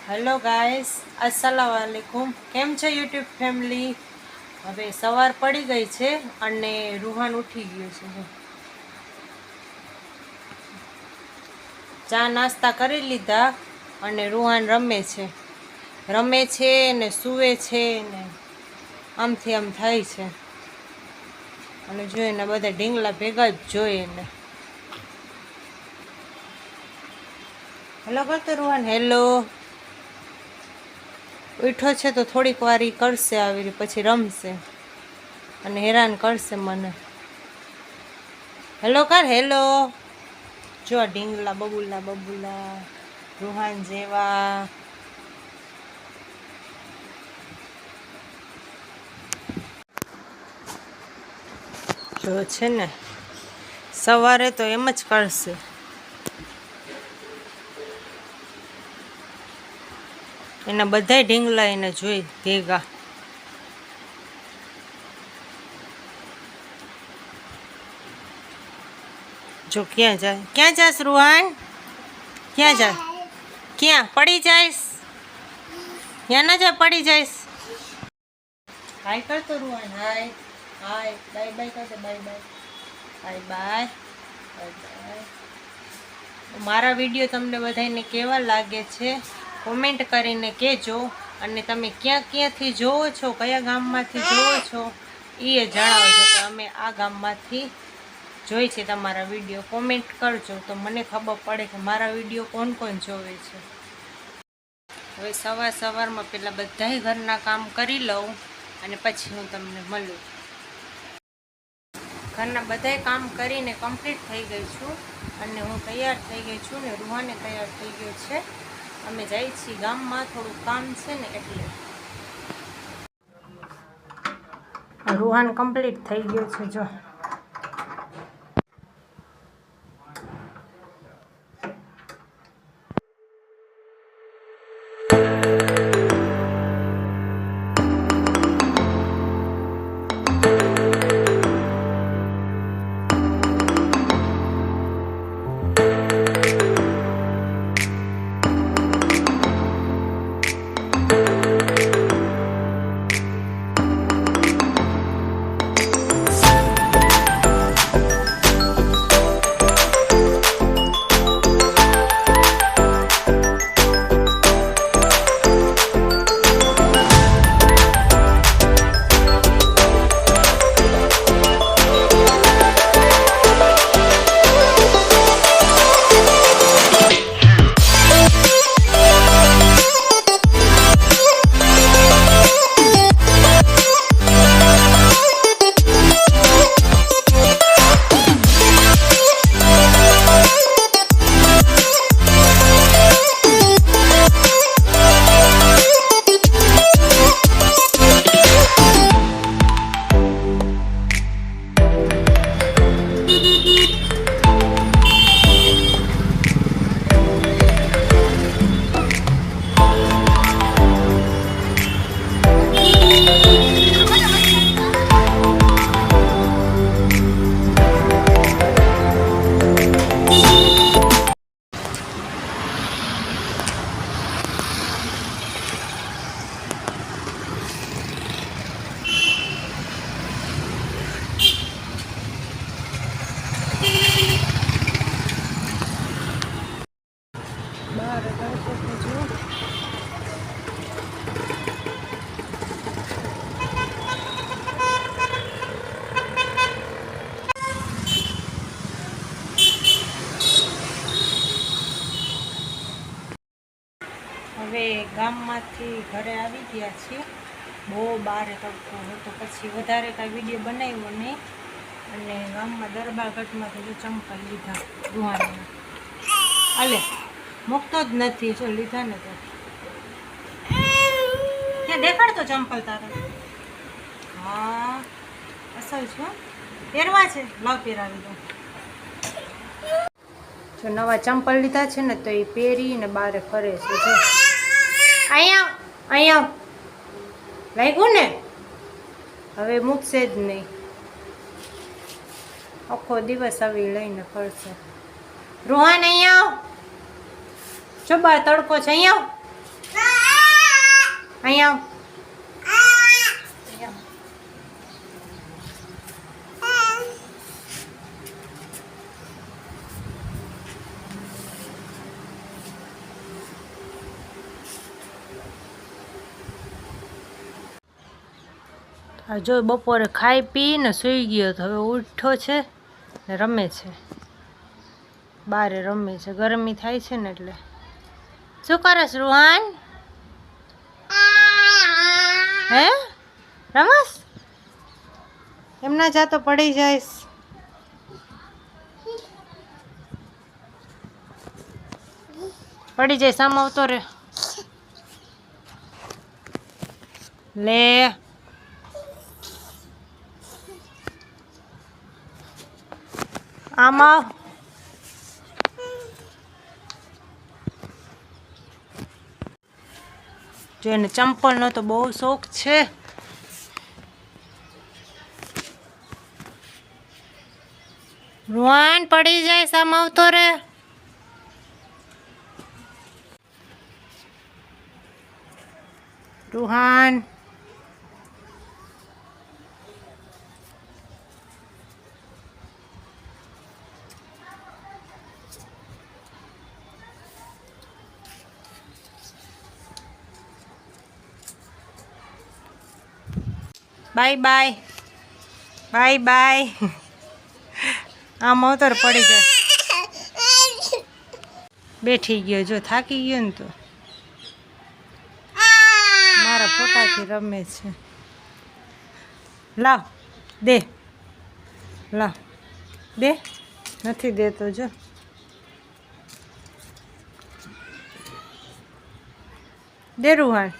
Hello guys, अस्सलामुअलैकुम। કેમ છે યુટ્યુબ ફેમિલી? હવે સવાર પડી ગઈ છે અને રૂહાન ઉઠી ગયો છે। ચા નાસ્તા કરી લીધા અને રૂહાન રમે છે ને સૂવે છે ને આમથી આમ થાય છે અને જોઈને બધા ઢીંગલા ભેગા જ જોઈએ ને। હેલો કરતો રૂહાન, હેલો। ઉઠો છે તો થોડીક વાર ઈ કરશે, આવી પછી રમશે અને હેરાન કરશે મને। હેલો કર, હેલો। જો ઢીંગલા બબુલા રૂહાન જેવા। જો છે ને સવારે તો એમ જ કરશે। એના બધાય ઢીંગલા એને જોઈ ભેગા। જો ક્યાં જાસ રૂહાન? ક્યાં જાય? ક્યાં પડી જાઈશ? ત્યાં ના જાય, પડી જાઈશ। હાય કરતો રૂહાન, હાય હાય, બાય બાય કરતો, bye bye bye bye bye bye. મારા વિડીયો તમને બધાને કેવા લાગે છે કોમેન્ટ કરીને કહેજો, અને તમે ક્યાંથી જોવો છો, કયા ગામમાંથી જોવો છો એ જણાવજો કે અમે આ ગામમાંથી જોઈ છે તમારા વિડીયો। કોમેન્ટ કરજો તો મને ખબર પડે કે મારા વિડીયો કોણ કોણ જોવે છે। હવે સવારમાં પહેલાં બધાય ઘરના કામ કરી લઉં અને પછી હું તમને મળું। ઘરના બધાય કામ કરીને કમ્પ્લીટ થઈ ગઈ છું અને હું તૈયાર થઈ ગઈ છું ને રૂહાને તૈયાર થઈ ગયો છે। અમે જઈએ છીએ ગામમાં, થોડું કામ છે ને એટલે। રૂહાન કમ્પ્લીટ થઈ ગયો છે જો। હવે ગામમાંથી ઘરે આવી ગયા છીએ। બહુ બારે તડકો હતો, પછી વધારે કાંઈ વિડીયો બનાવ્યો નહીં અને ગામમાં દરબારગઢમાંથી જો ચંપલ લીધા રૂહાનના। અલે મૂકતો જ નથી, જો લીધા ને તો ત્યાં દેખાડતો ચંપલ તારે। હા અસલ છે, પહેરવા છે, લાવ પહેરાવી દો। જો નવા ચંપલ લીધા છે ને તો એ પહેરીને બારે ફરે છે। જો અહીંયા લાગ્યું ને, હવે મૂકશે જ નહીં, આખો દિવસ આવી લઈને ફરશે। રૂહાન અહીંયા જો, બાર તડકો છે, અહીંયા અહીંયા આ જો બપોરે ખાઈ પીને સૂઈ ગયો તો હવે ઉઠ્યો છે ને રમે છે, બારે રમે છે, ગરમી થાય છે ને એટલે. શું કરસ રૂહાન? હે રમસ? એમ ના જાતો પડી જઈશ. પડી જઈશ, આમ આવતો રે. લે આમ આવ. જો એને ચંપલનો તો બહુ શોખ છે. રૂહાન પડી જાય, સામ આવતો રે. Ruhaan bye bye bye bye. આમ આવતો પડી જાય. બેઠી ગયો, જો થાકી ગયો ને તો મારા ફોટાથી રમે છે. લાવ દે, લાવ દે. નથી દેતો, જો દે રૂહાન.